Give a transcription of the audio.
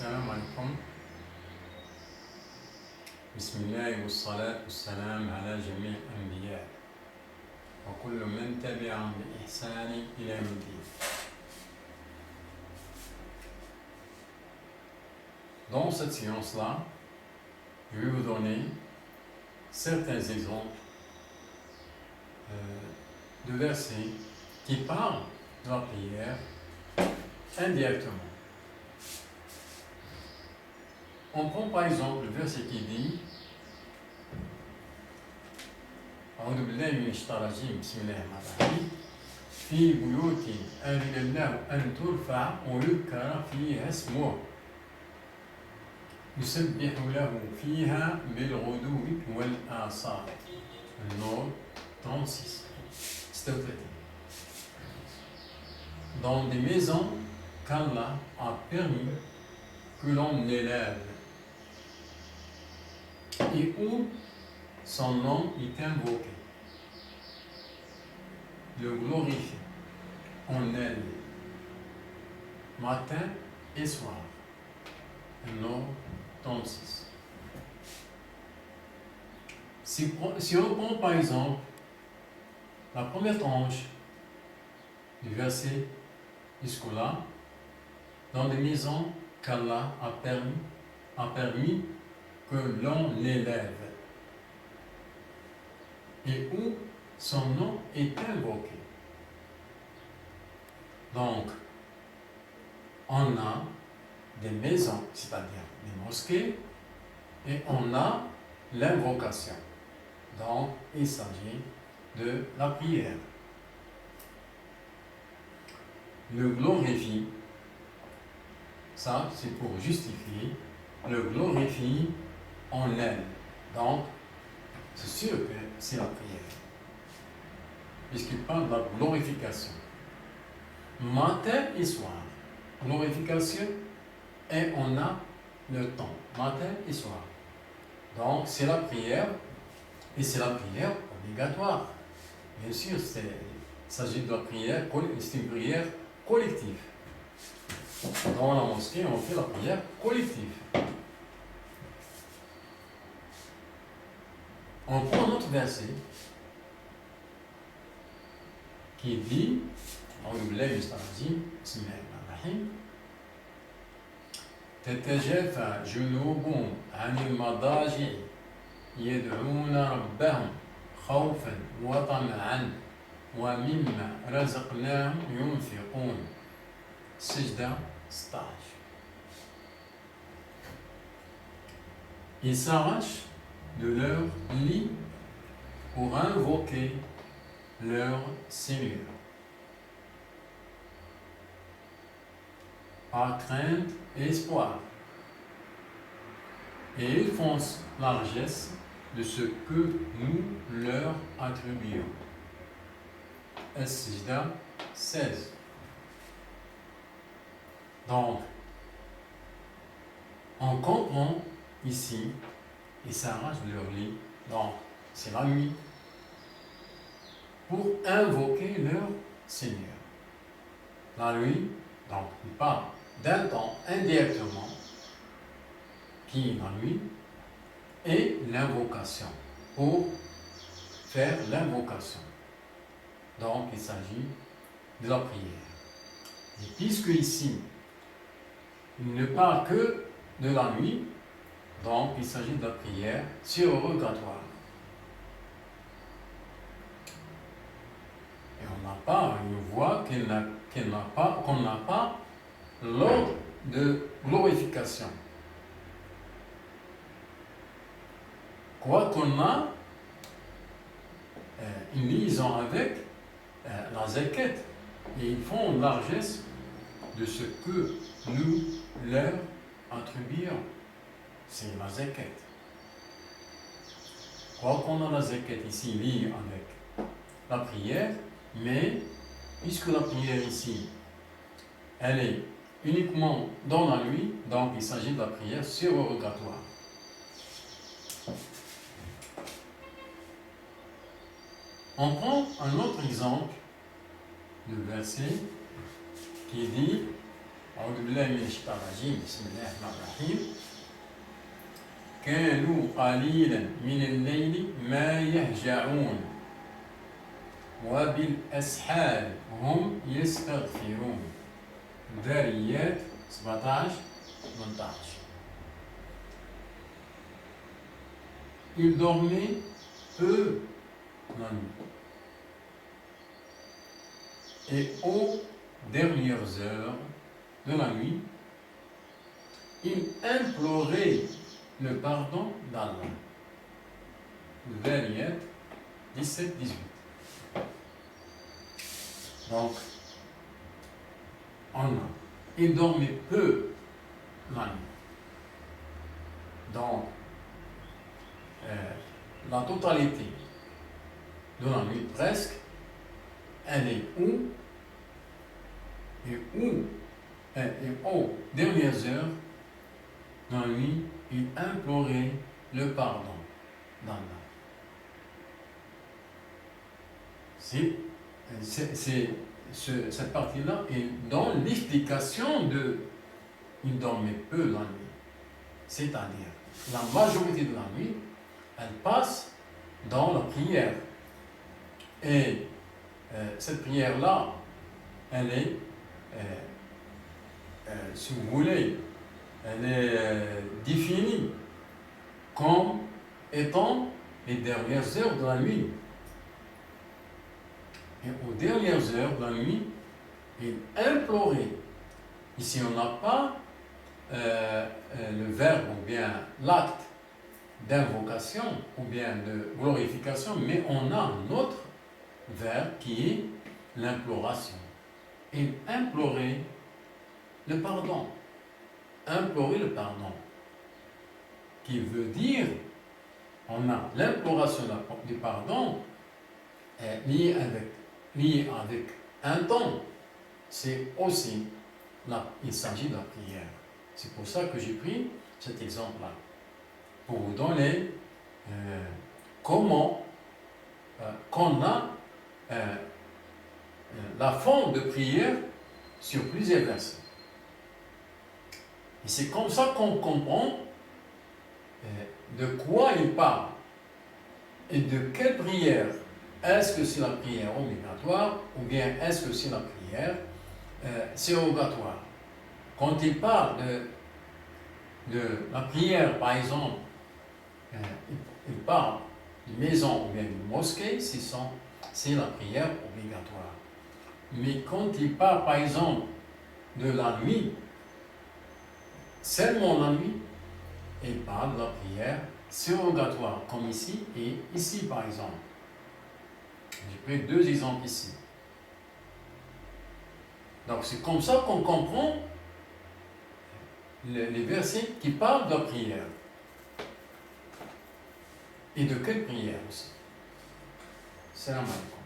السلام عليكم. بسم الله والصلاة والسلام على جميع الأنبياء وكل من تبعهم بإحسان إلى يوم الدين. Dans cette séance-là, je vais vous donner certains exemples de versets qui parlent de la prière indirectement. On prend par exemple le verset qui dit أعوذ بالله من الشيطان الرجيم بسم الله الرحمن الرحيم في بيوت أذن الله أن ترفع ويذكر فيها اسمه يسبح له فيها بالغدو والآصال. Nord 36. S'il vous plaît. Dans des maisons qu'Allah a permis que l'on élève et où son nom est invoqué, le glorifie, on aide, matin et soir. Nord 36. Si on prend par exemple la première tranche du verset jusque-là, dans des maisons qu'Allah a permis que l'on élève et où son nom est invoqué. Donc, on a des maisons, c'est-à-dire des mosquées, et on a l'invocation. Donc, il s'agit de la prière. Le glorifie, ça c'est pour justifier, le glorifie en elle. Donc, c'est sûr que c'est la prière, puisqu'il parle de la glorification. Matin et soir, glorification, et on a le temps, matin et soir. Donc, c'est la prière, et c'est la prière obligatoire. Bien sûr, il s'agit de la prière, c'est une prière collective. Dans la mosquée, on fait la prière collective. On prend notre verset qui dit تتجافى جنوبهم عن المضاجع يدعون ربهم خوفا وطمعا ومما رزقناهم ينفقون. Sajda 16. Ils s'arrachent de leur lit pour invoquer leur Seigneur, par crainte et espoir, et ils font largesse de ce que nous leur attribuons. As-Sajda 16. Donc, on comprend ici, ils s'arrachent de leur lit, donc c'est la nuit, pour invoquer leur Seigneur. La nuit, donc, il parle d'un temps indirectement, qui est la nuit, et l'invocation, pour faire l'invocation. Donc, il s'agit de la prière. Et puisque ici, il ne parle que de la nuit, donc il s'agit de la prière surogatoire. Et on voit qu'on n'a pas l'ordre de glorification. Quoi qu'on a une liaison avec la zakat, et ils font largesse de ce que nous leur attribuons. C'est la zakat. Quoi qu'on a la zakat ici liée avec la prière, mais puisque la prière ici, elle est uniquement dans la nuit, donc il s'agit de la prière surogatoire. On prend un autre exemple de verset qui dit أعوذ بالله من الشيطان الرجيم بسم الله الرحمن الرحيم كانوا قليلا من الليل ما يهجعون وبالأسحار هم يستغفرون ذاريات 17 18. Ils dormaient peu la nuit et aux dernières heures de la nuit ils imploraient le pardon d'Allah. Dhariyat 17-18. Donc, ils dormaient peu la nuit. Donc, la totalité de la nuit presque, elle est où et aux dernières heures de la nuit, il implorait le pardon d'Allah. Cette partie-là est dans l'explication de il dormait peu la nuit. C'est-à-dire, la majorité de la nuit, elle passe dans la prière. Et cette prière-là, elle est, si vous voulez, elle est définie comme étant les dernières heures de la nuit. Et aux dernières heures de la nuit, il implorait. Ici, on n'a pas le verbe ou bien l'acte d'invocation ou bien de glorification, mais on a un autre verbe qui est l'imploration. Il implorait le pardon. Implorer le pardon, qui veut dire, on a l'imploration du pardon liée avec un temps. C'est aussi là, il s'agit de la prière. C'est pour ça que j'ai pris cet exemple-là, pour vous donner comment qu'on a la forme de prière sur plusieurs versets. Et c'est comme ça qu'on comprend de quoi il parle et de quelle prière. Est-ce que c'est la prière obligatoire ou bien est-ce que c'est la prière sérogatoire? Quand il parle de la prière, par exemple, il parle de maison ou bien de mosquée, c'est la prière obligatoire. Mais quand il parle, par exemple, de la nuit, seulement la nuit, il parle de la prière sérogatoire, comme ici et ici, par exemple. J'ai pris 2 exemples ici. Donc c'est comme ça qu'on comprend les versets qui parlent de la prière. Et de quelle prière aussi? Salam alaikum.